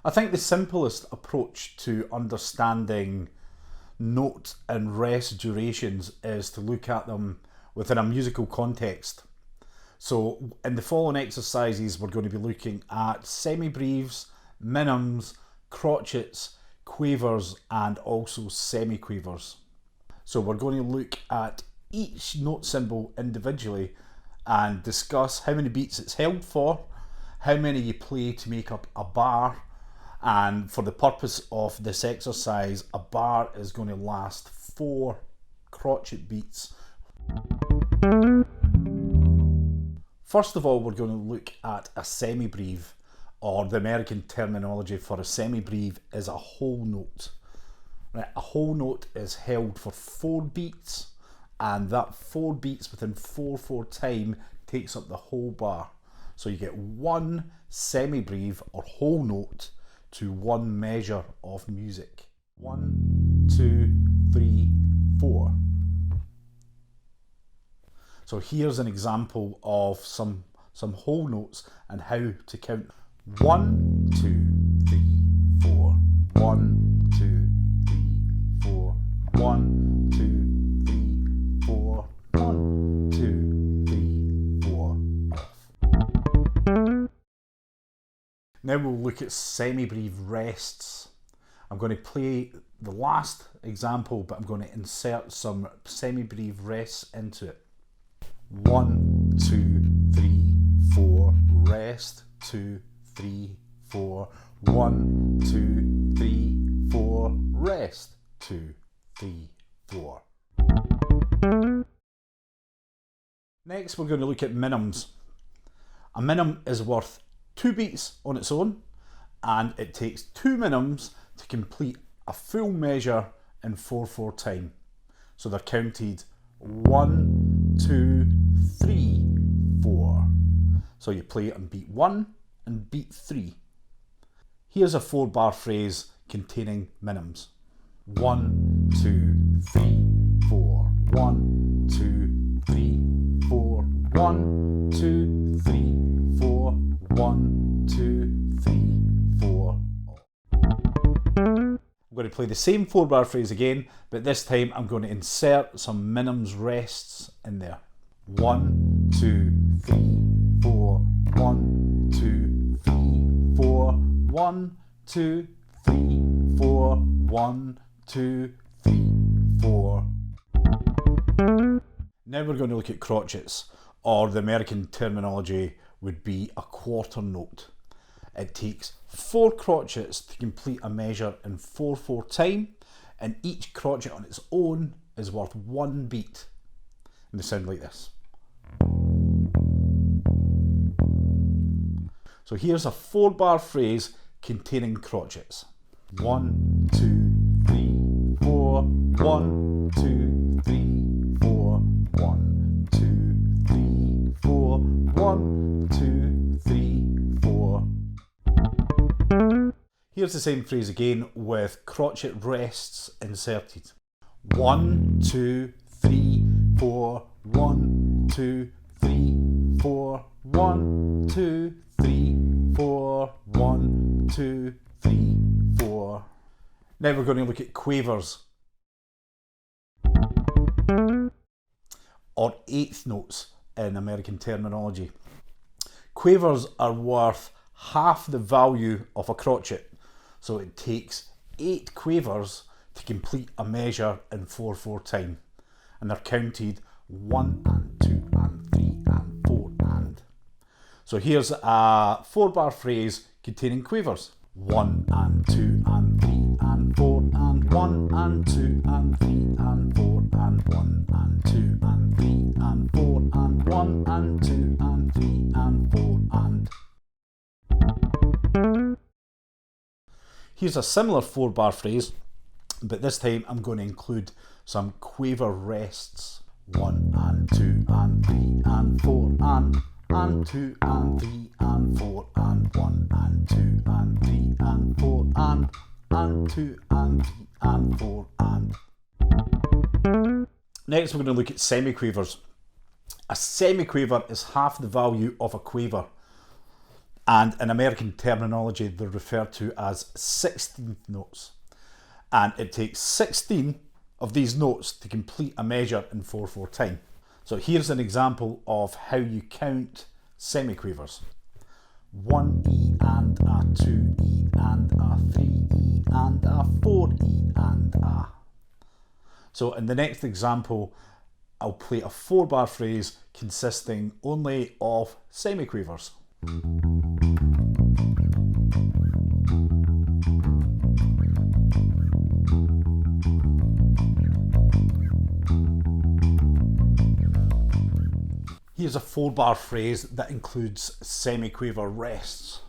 I think the simplest approach to understanding note and rest durations is to look at them within a musical context. So in the following exercises we're going to be looking at semibreves, minims, crotchets, quavers and also semiquavers. So we're going to look at each note symbol individually and discuss how many beats it's held for, how many you play to make up a bar, and for the purpose of this exercise a bar is going to last 4 crotchet beats. First of all, we're going to look at a semibreve, or the American terminology for a semibreve is a whole note. Right, a whole note is held for 4 beats, and that 4 beats within 4/4 time takes up the whole bar. So you get 1 semibreve or whole note to 1 measure of music. 1, 2, 3, 4. So here's an example of some whole notes and how to count. 1, 2, 3, 4. 1, 2, 3, 4. 1, 2, 3, 4. 1, 2, 3, 4. Off. Now we'll look at semibreve rests. I'm going to play the last example, but I'm going to insert some semibreve rests into it. 1, 2, 3, 4, rest, 2, 3, 4, 1, 2, 3, 4, rest, 2, 3, 4. Next we're going to look at minims. A minim is worth 2 beats on its own, and it takes 2 minims to complete a full measure in 4/4 time. So they're counted 1, 2, 3, 4. So you play it on beat 1 and beat 3. Here's a 4-bar phrase containing minims. 1, 2, 3, 4. 1, 2, 3, 4. 1, 2, 3, 4. 1, 2, 3, 4. I'm going to play the same 4-bar phrase again, but this time I'm going to insert some minims rests in there. 1, 2, 3, 4. 1, 2, 3, 4. 1, 2, 3, 4. 1, 2, 3, 4. Now we're going to look at crotchets, or the American terminology would be a quarter note. It takes 4 crotchets to complete a measure in 4/4 time, and each crotchet on its own is worth 1 beat. And they sound like this. So here's a 4-bar phrase containing crotchets. 1, 2, 3, 4. 1, 2, 3, 4. 1, 2, 3, 4. 1, 2, 3, 4. Here's the same phrase again with crotchet rests inserted. 1, 2, 3, 4. 1, 2, 3, 4. 1, 2, 3, 4. 1, 2, 3, 4. Now we're going to look at quavers, or 1/8 notes in American terminology. Quavers are worth half the value of a crotchet, so it takes 8 quavers to complete a measure in 4/4 time, and they're counted 1 and 2 and 3 and 4 and. So here's a 4-bar phrase containing quavers. 1 and 2 and 3 and 4 and 1 and 2 and 3 and 4 and 1 and 2 and 3 and 4 and 1 and 2 and 3 and 4 and. Here's a similar 4-bar phrase, but this time I'm going to include some quaver rests. 1 and 2 and 3 and 4 and 2 and 3 and 4 and 1 and 2 and 3 and 4 and 2 and 3 and 4 and. Next we're going to look at semiquavers. A semiquaver is half the value of a quaver. And in American terminology, they're referred to as 16th notes. And it takes 16 of these notes to complete a measure in 4/4 time. So here's an example of how you count semiquavers. 1E and a, 2E and a, 3E and a, 4E and a. So in the next example, I'll play a 4-bar phrase consisting only of semiquavers. Here's a 4-bar phrase that includes semiquaver rests.